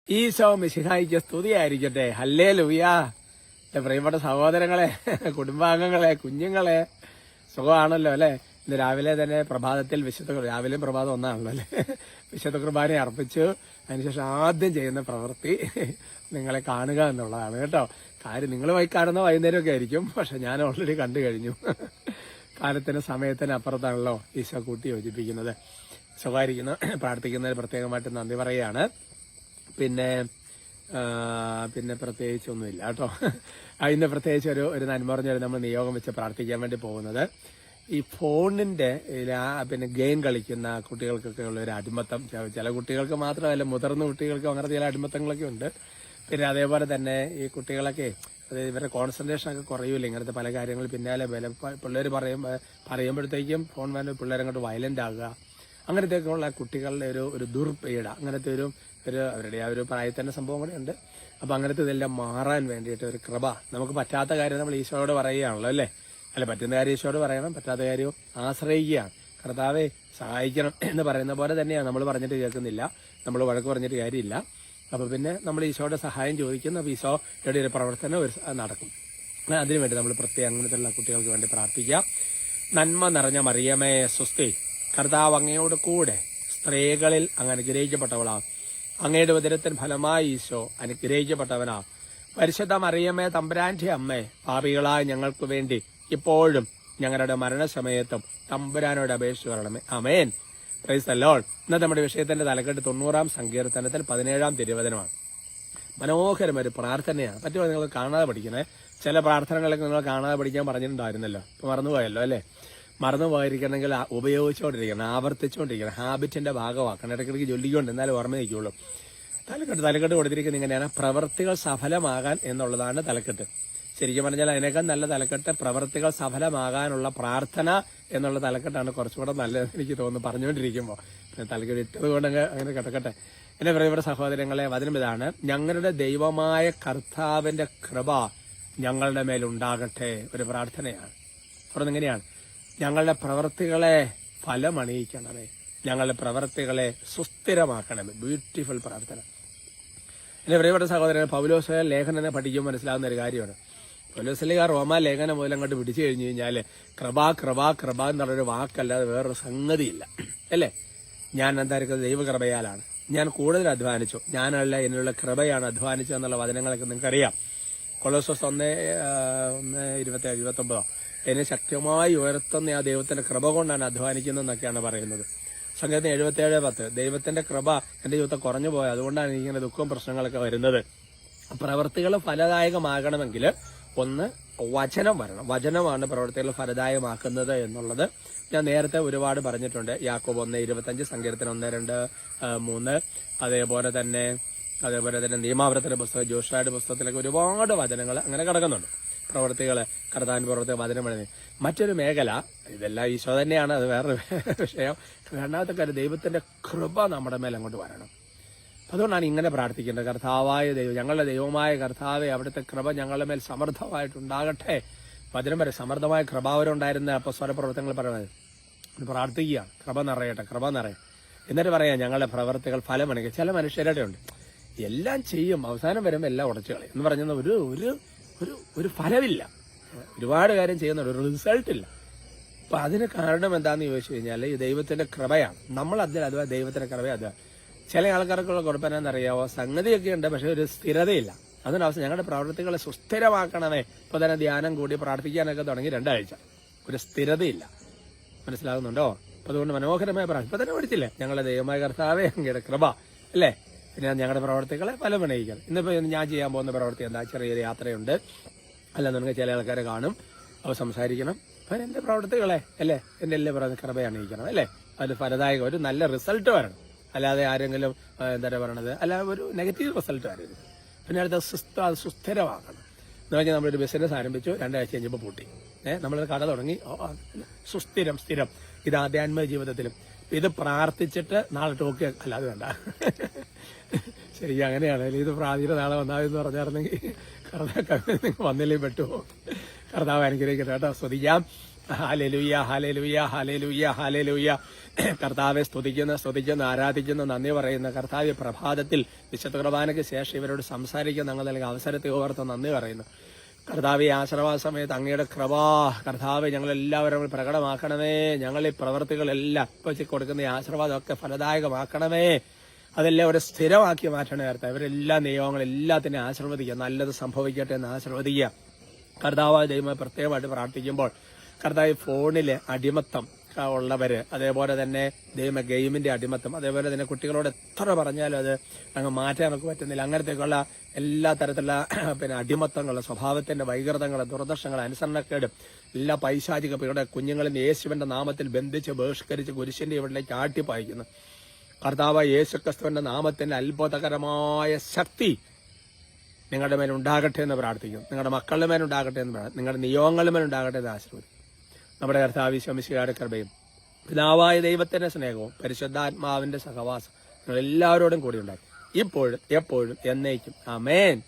ഈശോ മിശിഹായിക്ക് സ്തുതിയായിരിക്കട്ടെ. ഹല്ലേലൂയ. എന്റെ പ്രിയപ്പെട്ട സഹോദരങ്ങളെ, കുടുംബാംഗങ്ങളെ, കുഞ്ഞുങ്ങളെ, സുഖമാണല്ലോ അല്ലെ? ഇന്ന് രാവിലെ തന്നെ പ്രഭാതത്തിൽ രാവിലെയും പ്രഭാതം ഒന്നാണല്ലോ അല്ലെ? വിശുദ്ധ കുർബാന അർപ്പിച്ചു. അതിനുശേഷം ആദ്യം ചെയ്യുന്ന പ്രവൃത്തി നിങ്ങളെ കാണുക എന്നുള്ളതാണ് കേട്ടോ. കാര്യം നിങ്ങളുമായി കാണുന്ന വൈകുന്നേരമൊക്കെ ആയിരിക്കും, പക്ഷെ ഞാൻ ഓൾറെഡി കണ്ടു കഴിഞ്ഞു. കാലത്തിന് സമയത്തിന് അപ്പുറത്താണല്ലോ ഈശോ കൂട്ടി യോജിപ്പിക്കുന്നത്. സുഖമായിരിക്കുന്നു. പ്രാർത്ഥിക്കുന്നതിന് പ്രത്യേകമായിട്ട് നന്ദി പറയുകയാണ്. പിന്നെ പ്രത്യേകിച്ചൊന്നുമില്ല കേട്ടോ. ഇന്ന് പ്രത്യേകിച്ച് ഒരു നന്മ പറഞ്ഞൊരു നമ്മൾ നിയോഗം വെച്ച് പ്രാർത്ഥിക്കാൻ വേണ്ടി പോകുന്നത്, ഈ ഫോണിന്റെ ഗെയിം കളിക്കുന്ന കുട്ടികൾക്കൊക്കെ ഉള്ള ഒരു അടിമത്തം. ചില കുട്ടികൾക്ക് മാത്രമല്ല, മുതിർന്ന കുട്ടികൾക്കും അങ്ങനത്തെ ചില അടിമത്തങ്ങളൊക്കെ ഉണ്ട്. പിന്നെ അതേപോലെ തന്നെ ഈ കുട്ടികളൊക്കെ ഇവരുടെ കോൺസെൻട്രേഷൻ ഒക്കെ കുറയൂല ഇങ്ങനത്തെ പല കാര്യങ്ങൾ പിന്നാലെ പിള്ളേർ പറയുമ്പോഴത്തേക്കും ഫോൺ വേണ്ട പിള്ളേരങ്ങോട്ട് വയലന്റ് ആകുക, അങ്ങനത്തെയൊക്കെ ഉള്ള കുട്ടികളുടെ ഒരു ദുർപീഡ, അങ്ങനത്തെ ഒരു അവരുടെ ആ ഒരു പ്രായത്തിന്റെ സംഭവം കൂടെ ഉണ്ട്. അപ്പൊ അങ്ങനത്തെ ഇതെല്ലാം മാറാൻ വേണ്ടിയിട്ട് ഒരു കൃപ. നമുക്ക് പറ്റാത്ത കാര്യം നമ്മൾ ഈശോയോട് പറയുകയാണല്ലോ അല്ലേ? അല്ല, പറ്റുന്ന കാര്യം ഈശോയോട് പറയണം, പറ്റാത്ത കാര്യവും ആശ്രയിക്കുകയാണ്. കർത്താവെ സഹായിക്കണം എന്ന് പറയുന്ന പോലെ തന്നെയാണ്. നമ്മൾ പറഞ്ഞിട്ട് കേൾക്കുന്നില്ല, നമ്മൾ വഴക്ക് പറഞ്ഞിട്ട് കാര്യമില്ല. അപ്പൊ പിന്നെ നമ്മൾ ഈശോയുടെ സഹായം ചോദിക്കുന്നു. അപ്പൊ ഈശോയുടെ ഒരു പ്രവർത്തനം നടക്കും. അതിനുവേണ്ടി നമ്മൾ പ്രത്യേകം അങ്ങനത്തെയുള്ള കുട്ടികൾക്ക് വേണ്ടി പ്രാർത്ഥിക്കാം. നന്മ നിറഞ്ഞ മറിയമേ സ്വസ്തി, കർത്താവ് അങ്ങയോട് കൂടെ സ്ത്രീകളിൽ അങ്ങ് അനുഗ്രഹിക്കപ്പെട്ടവളാ. അങ്ങയുടെ ഉദരത്തിന് ഫലമായി ഈശോ അനുഗ്രഹിക്കപ്പെട്ടവനാ. പരിശുദ്ധ മറിയമേ തമ്പുരാന്റെ അമ്മേ, പാപികളായ ഞങ്ങൾക്ക് വേണ്ടി ഇപ്പോഴും ഞങ്ങളുടെ മരണസമയത്തും തമ്പുരാനോട് അപേക്ഷിച്ചു വരണമേ. ആമേൻ. Praise the Lord. ഇന്നത്തെ നമ്മുടെ വിഷയത്തിന്റെ തലക്കെട്ട് 90-ാം സങ്കീർത്തനത്തിൽ 17-ാം തിരുവചനമാണ്. മനോഹരം ഒരു പ്രാർത്ഥനയാണ്. പറ്റുമോ നിങ്ങൾ കാണാതെ പഠിക്കണേ? ചില പ്രാർത്ഥനകളൊക്കെ നിങ്ങൾ കാണാതെ പഠിക്കാൻ പറഞ്ഞിട്ടുണ്ടായിരുന്നല്ലോ, ഇപ്പൊ മറന്നുപോയല്ലോ അല്ലെ? മറന്നു പോയിരിക്കണമെങ്കിൽ ഉപയോഗിച്ചുകൊണ്ടിരിക്കണം, ആവർത്തിച്ചുകൊണ്ടിരിക്കണം, ഹാബിറ്റിന്റെ ഭാഗമാക്കണം, ഇടയ്ക്കിടയ്ക്ക് ചൊല്ലിക്കൊണ്ട് എന്നാലും ഓർമ്മ നിൽക്കുള്ളൂ. തലക്കെട്ട് കൊടുത്തിരിക്കുന്നത് ഇങ്ങനെയാണ്: പ്രവൃത്തികൾ സഫലമാകാൻ എന്നുള്ളതാണ് തലക്കെട്ട്. ശരിക്കും പറഞ്ഞാൽ അതിനേക്കാൾ നല്ല തലക്കെട്ട് പ്രവൃത്തികൾ സഫലമാകാനുള്ള പ്രാർത്ഥന എന്നുള്ള തലക്കെട്ടാണ് കുറച്ചുകൂടെ നല്ലതെന്ന് എനിക്ക് തോന്നുന്നു പറഞ്ഞുകൊണ്ടിരിക്കുമ്പോൾ. തലക്കെട്ട് ഇട്ടത് കൊണ്ട് അങ്ങനെ കിടക്കട്ടെ. എന്റെ പ്രിയപ്പെട്ട സഹോദരങ്ങളെ, വചനം ഇതാണ്: ഞങ്ങളുടെ ദൈവമായ കർത്താവിന്റെ കൃപ ഞങ്ങളുടെ മേലുണ്ടാകട്ടെ. ഒരു പ്രാർത്ഥനയാണ്. അപ്പുറം എങ്ങനെയാണ്? ഞങ്ങളുടെ പ്രവൃത്തികളെ ഫലമണിയിക്കണമേ, ഞങ്ങളുടെ പ്രവൃത്തികളെ സുസ്ഥിരമാക്കണമേ. ബ്യൂട്ടിഫുൾ പ്രാർത്ഥന. എന്റെ പ്രിയപ്പെട്ട സഹോദരൻ, പൗലോസ് ലേഖനം പഠിക്കുമ്പോൾ മനസ്സിലാവുന്ന ഒരു കാര്യമാണ്. പൗലോസ്ലീഹ റോമാ ലേഖനം മുതൽ അങ്ങോട്ട് പിടിച്ചു കഴിഞ്ഞു കഴിഞ്ഞാല് കൃപ എന്നുള്ളൊരു വാക്കല്ലാതെ വേറൊരു സംഗതിയില്ല അല്ലേ? ഞാൻ എന്തായിരിക്കും? ദൈവകൃപയാലാണ് ഞാൻ കൂടുതൽ അധ്വാനിച്ചു, ഞാനല്ല എന്നുള്ള കൃപയാണ് അധ്വാനിച്ചു എന്നുള്ള വചനങ്ങളൊക്കെ നിങ്ങൾക്കറിയാം. കൊളോസോസ് 1:27-29 എന്നെ ശക്തമായി ഉയർത്തുന്ന ആ ദൈവത്തിന്റെ കൃപ കൊണ്ടാണ് അധ്വാനിക്കുന്നതെന്നൊക്കെയാണ് പറയുന്നത്. സംഗീതത്തിന് 77:10 ദൈവത്തിന്റെ കൃപ എന്റെ ജീവിതത്തെ കുറഞ്ഞു പോയത്, അതുകൊണ്ടാണ് എനിക്കിങ്ങനെ ദുഃഖവും പ്രശ്നങ്ങളൊക്കെ വരുന്നത്. പ്രവൃത്തികൾ ഫലദായകമാകണമെങ്കിൽ ഒന്ന് വചനം വരണം. വചനമാണ് പ്രവൃത്തികൾ ഫലദായകമാക്കുന്നത് എന്നുള്ളത് ഞാൻ നേരത്തെ ഒരുപാട് പറഞ്ഞിട്ടുണ്ട്. യാക്കോബ് 1:25, സങ്കീർത്തനം 1-2-3, അതേപോലെ തന്നെ നിയമാവൃത്തിന്റെ പുസ്തകം, ജോഷുവയുടെ പുസ്തകത്തിലൊക്കെ ഒരുപാട് വചനങ്ങൾ അങ്ങനെ കിടക്കുന്നുണ്ട്. പ്രവൃത്തികള്, കർത്താവിന്റെ പ്രവൃത്തി വചനം എഴുതി. മറ്റൊരു മേഖല, ഇതെല്ലാം ഈശോ തന്നെയാണ്, അത് വേറൊരു വിഷയം. രണ്ടാമത്തെ കാര്യം, ദൈവത്തിന്റെ കൃപ നമ്മുടെ മേൽ അങ്ങോട്ട് വരണം. അതുകൊണ്ടാണ് ഇങ്ങനെ പ്രാർത്ഥിക്കേണ്ടത്: കർത്താവായ ദൈവം, ഞങ്ങളുടെ ദൈവമായ കർത്താവെ, അവിടുത്തെ കൃപ ഞങ്ങളുടെ മേൽ സമൃദ്ധമായിട്ടുണ്ടാകട്ടെ. വചനം വരെ സമൃദ്ധമായ കൃപാവരുണ്ടായിരുന്ന അപ്പസ്വല പ്രവർത്തനങ്ങൾ പറയുന്നത് പ്രാർത്ഥിക്കുകയാണ്. കൃപ നിറയട്ടെ, കൃപ നിറയെ. എന്നിട്ട് പറയാം ഞങ്ങളുടെ പ്രവർത്തികൾ ഫലമണിക്കുക. ചില മനുഷ്യരുടെ ഉണ്ട്, എല്ലാം ചെയ്യും, അവസാനം വരുമ്പോൾ എല്ലാം ഉടച്ചു കളയും എന്ന് പറഞ്ഞ ഒരു ഫലമില്ല. ഒരുപാട് കാര്യം ചെയ്യുന്ന ഒരു റിസൾട്ട് ഇല്ല. അപ്പൊ അതിന് കാരണം എന്താന്ന് ചോദിച്ചു കഴിഞ്ഞാൽ ഈ ദൈവത്തിന്റെ കൃപയാണ്. നമ്മൾ അഥവാ ദൈവത്തിന്റെ കൃപ അത്. ചില ആൾക്കാർക്കുള്ള കുഴപ്പം എന്താണെന്നറിയാവോ? സംഗതിയൊക്കെ ഉണ്ട്, പക്ഷെ ഒരു സ്ഥിരതയില്ല. അതിനവസ്ഥ ഞങ്ങളുടെ പ്രവൃത്തികളെ സുസ്ഥിരമാക്കണമേ. ഇപ്പൊ തന്നെ ധ്യാനം കൂടി പ്രാർത്ഥിക്കാനൊക്കെ തുടങ്ങി 2 ആഴ്ച, ഒരു സ്ഥിരതയില്ല. മനസ്സിലാകുന്നുണ്ടോ? അപ്പൊ അതുകൊണ്ട് മനോഹരമായ പ്രാർത്ഥന ഇപ്പൊ തന്നെ പഠിച്ചില്ലേ? ഞങ്ങളുടെ ദൈവമായ കർത്താവേ, അങ്ങയുടെ കൃപ അല്ലേ? പിന്നെ ഞങ്ങളുടെ പ്രവർത്തികളെ ഫലമണിയിക്കണം. ഇന്നിപ്പോ ഞാൻ ചെയ്യാൻ പോകുന്ന പ്രവൃത്തി എന്താ? ചെറിയൊരു യാത്രയുണ്ട്. അല്ലെന്നുണ്ടെങ്കിൽ ചില ആൾക്കാരെ കാണും, അവർ സംസാരിക്കണം. അപ്പൊ എന്റെ പ്രവർത്തികളെ അല്ലേ, എന്റെ എല്ലാ കൃപ അണിയിക്കണം അല്ലേ? അതിൽ ഫലദായകം ഒരു നല്ല റിസൾട്ട് വരണം. അല്ലാതെ ആരെങ്കിലും എന്താ പറയണത്, അല്ല ഒരു നെഗറ്റീവ് റിസൾട്ട് വരരുത്. പിന്നെ അടുത്ത സുസ്ഥിരമാക്കണം എന്ന് പറഞ്ഞാൽ നമ്മളൊരു ബിസിനസ് ആരംഭിച്ചു, 2 ആഴ്ച കഴിഞ്ഞപ്പോൾ പൂട്ടി. നമ്മളൊരു കട തുടങ്ങി, സ്ഥിരം. ഇത് ആധ്യാത്മിക ജീവിതത്തിലും ഇത് പ്രാർത്ഥിച്ചിട്ട് നാളെ ടോക്ക് അല്ലാതെ വേണ്ട. ശരിക്കും അങ്ങനെയാണ്. ഇത് പ്രാർത്ഥന നാളെ വന്നാവെന്ന് പറഞ്ഞായിരുന്നെങ്കിൽ നിങ്ങൾ വന്നില്ലേ പെട്ടുപോകും. കർത്താവ് അനുഗ്രഹിക്കട്ടെ കേട്ടോ. ശ്രദ്ധിക്കാം. Hallelujah, hallelujah, hallelujah, hallelujah. കർത്താവെ സ്തുതിക്കുന്നു, ആരാധിക്കുന്നു, നന്ദി പറയുന്നു. കർത്താവ് പ്രഭാതത്തിൽ വിശുദ്ധ കുർബാനയ്ക്ക് ശേഷം ഇവരോട് സംസാരിക്കാൻ ഞങ്ങൾ നൽകിയ അവസരത്തെ ഓർത്ത് നന്ദി പറയുന്നു. കർത്താവ് ഈ ആശ്രവാസ സമയത്ത് അങ്ങയുടെ കൃപ കർത്താവ് ഞങ്ങളെല്ലാവരും പ്രകടമാക്കണമേ. ഞങ്ങളീ പ്രവൃത്തികളെല്ലാം വെച്ച് കൊടുക്കുന്ന ഈ ആശീർവാദമൊക്കെ ഫലദായകമാക്കണമേ. അതെല്ലാം ഒരു സ്ഥിരമാക്കി മാറ്റണേ കർത്താവ്. ഇവരെല്ലാ നിയോഗങ്ങളെല്ലാത്തിനും ആശീർവദിക്കുക, നല്ലത് സംഭവിക്കട്ടെ എന്ന് ആശീർവദിക്കുക. കർത്താവായ ദൈവം പ്രത്യേകമായിട്ട് പ്രാർത്ഥിക്കുമ്പോൾ കർത്താവ് ഫോണിലെ അടിമത്തം ഉള്ളവര്, അതേപോലെ തന്നെ ദൈവ ഗെയിമിന്റെ അടിമത്തം, അതേപോലെ തന്നെ കുട്ടികളോട് എത്ര പറഞ്ഞാലും അത് അങ്ങ് മാറ്റാൻ നമുക്ക് പറ്റുന്നില്ല. അങ്ങനത്തേക്കുള്ള എല്ലാ തരത്തിലുള്ള അടിമത്തങ്ങൾ, സ്വഭാവത്തിന്റെ വൈകൃതങ്ങൾ, ദുർദർശങ്ങൾ, അനുസരണക്കേടും എല്ലാ പൈശാചിക ഇവിടെ കുഞ്ഞുങ്ങളും യേശുവിന്റെ നാമത്തിൽ ബന്ധിച്ച് ബഹിഷ്കരിച്ച് കുരിശിന്റെ ഇവിടേക്ക് ആട്ടിപ്പായിക്കുന്നു. കർത്താവ് യേശുക്രിസ്തുവിന്റെ നാമത്തിന്റെ അത്ഭുതകരമായ ശക്തി നിങ്ങളുടെ മേലുണ്ടാകട്ടെ എന്ന് പ്രാർത്ഥിക്കും. നിങ്ങളുടെ മക്കളുടെ മേലുണ്ടാകട്ടെ എന്ന് പ്രാർത്ഥിക്കും. നിങ്ങളുടെ നിയോഗങ്ങളുടെ മേലുണ്ടാകട്ടെ എന്ന് ആശീർവദിക്കും. നമ്മുടെ കർത്താവ് ശമിശിഹായുടെ കൃപയും പിതാവായ ദൈവത്തിന്റെ സ്നേഹവും പരിശുദ്ധാത്മാവിന്റെ സഹവാസം നിങ്ങൾ എല്ലാവരോടും കൂടി ഉണ്ടാകും, ഇപ്പോഴും എപ്പോഴും എന്നേക്കും. ആമേൻ.